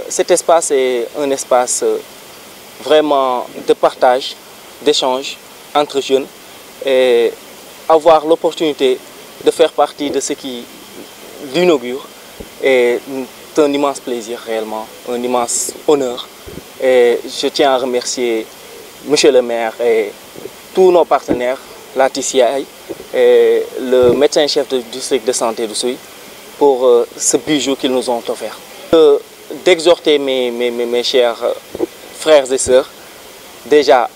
Cet espace est un espace vraiment de partage, d'échange entre jeunes et avoir l'opportunité de faire partie de ce qui l'inaugure est un immense plaisir réellement, un immense honneur. Et je tiens à remercier Monsieur le maire et tous nos partenaires, la TCI et le médecin-chef du district de santé de Souy pour ce bijou qu'ils nous ont offert. D'exhorter mes chers frères et sœurs, déjà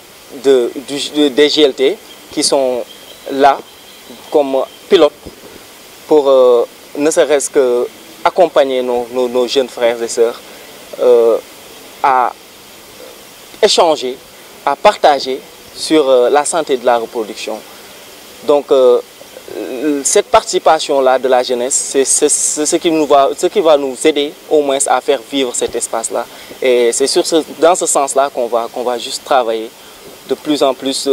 des GLT qui sont là comme pilotes pour ne serait-ce que accompagner nos jeunes frères et sœurs à échanger, à partager sur la santé de la reproduction. Donc cette participation-là de la jeunesse, c'est ce qui va nous aider au moins à faire vivre cet espace-là. Et c'est dans ce sens-là qu'on va juste travailler de plus en plus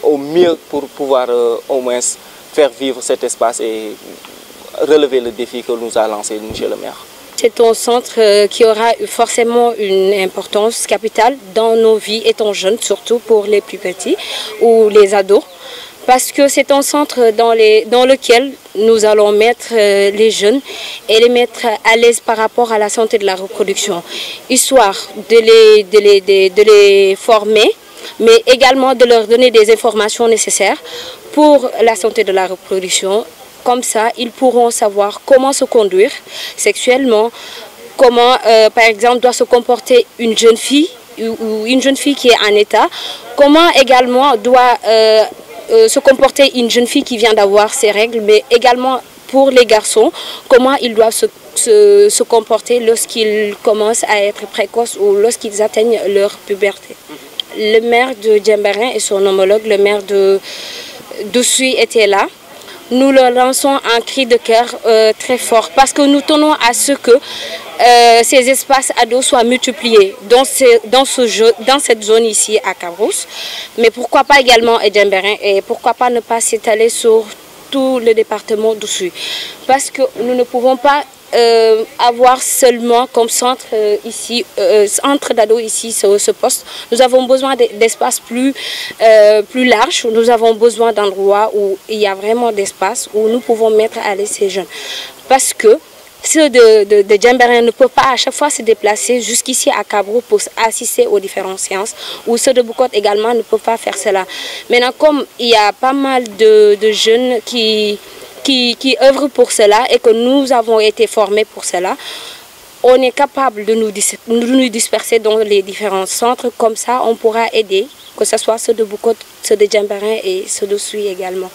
au mieux pour pouvoir au moins faire vivre cet espace et relever le défi que nous a lancé M. le maire. C'est un centre qui aura forcément une importance capitale dans nos vies étant jeunes, surtout pour les plus petits ou les ados. Parce que c'est un centre dans lequel nous allons mettre les jeunes et les mettre à l'aise par rapport à la santé de la reproduction, histoire de les former, mais également de leur donner des informations nécessaires pour la santé de la reproduction. Comme ça, ils pourront savoir comment se conduire sexuellement, comment, par exemple, doit se comporter une jeune fille ou une jeune fille qui est en état, comment également doit se comporter une jeune fille qui vient d'avoir ses règles, mais également pour les garçons, comment ils doivent se comporter lorsqu'ils commencent à être précoces ou lorsqu'ils atteignent leur puberté. Le maire de Djemberin et son homologue, le maire de Souy, étaient là. Nous leur lançons un cri de cœur très fort parce que nous tenons à ce que ces espaces ados soient multipliés dans cette zone ici à Cabrousse, mais pourquoi pas également à Djemberin et pourquoi pas ne pas s'étaler sur tout le département de Souy, parce que nous ne pouvons pas avoir seulement comme centre ici, centre d'ados ici, ce poste. Nous avons besoin d'espaces plus larges, nous avons besoin d'endroits où il y a vraiment d'espace, où nous pouvons mettre à l'aise ces jeunes. Parce que ceux de Djemberin ne peuvent pas à chaque fois se déplacer jusqu'ici à Cabrousse pour assister aux différentes séances, ou ceux de Boucotte également ne peuvent pas faire cela. Maintenant, comme il y a pas mal de jeunes qui œuvrent pour cela et que nous avons été formés pour cela, on est capable de nous disperser dans les différents centres. Comme ça, on pourra aider, que ce soit ceux de Boucotte, ceux de Djemberin et ceux de Souy également.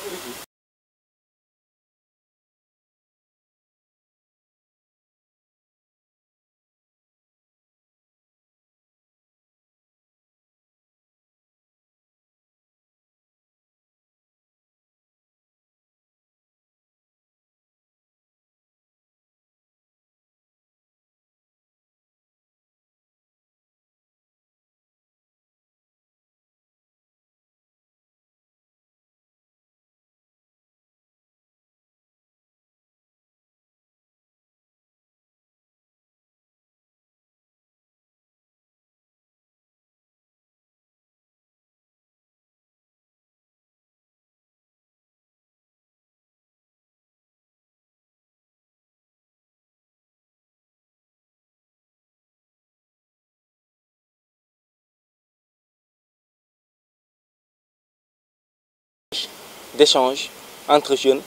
D'échange entre jeunes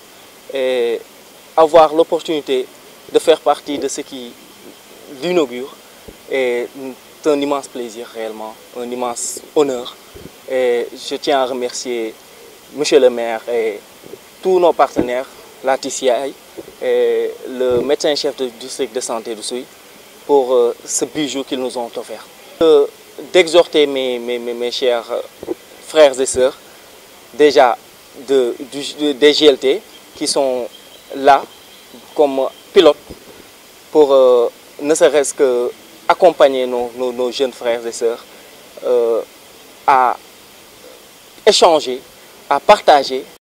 et avoir l'opportunité de faire partie de ce qui l'inaugure est un immense plaisir réellement, un immense honneur. Et je tiens à remercier Monsieur le maire et tous nos partenaires, la TCI et le médecin-chef du district de santé de Souy pour ce bijou qu'ils nous ont offert. D'exhorter mes chers frères et sœurs, déjà des GLT qui sont là comme pilotes pour ne serait-ce que accompagner nos jeunes frères et sœurs à échanger, à partager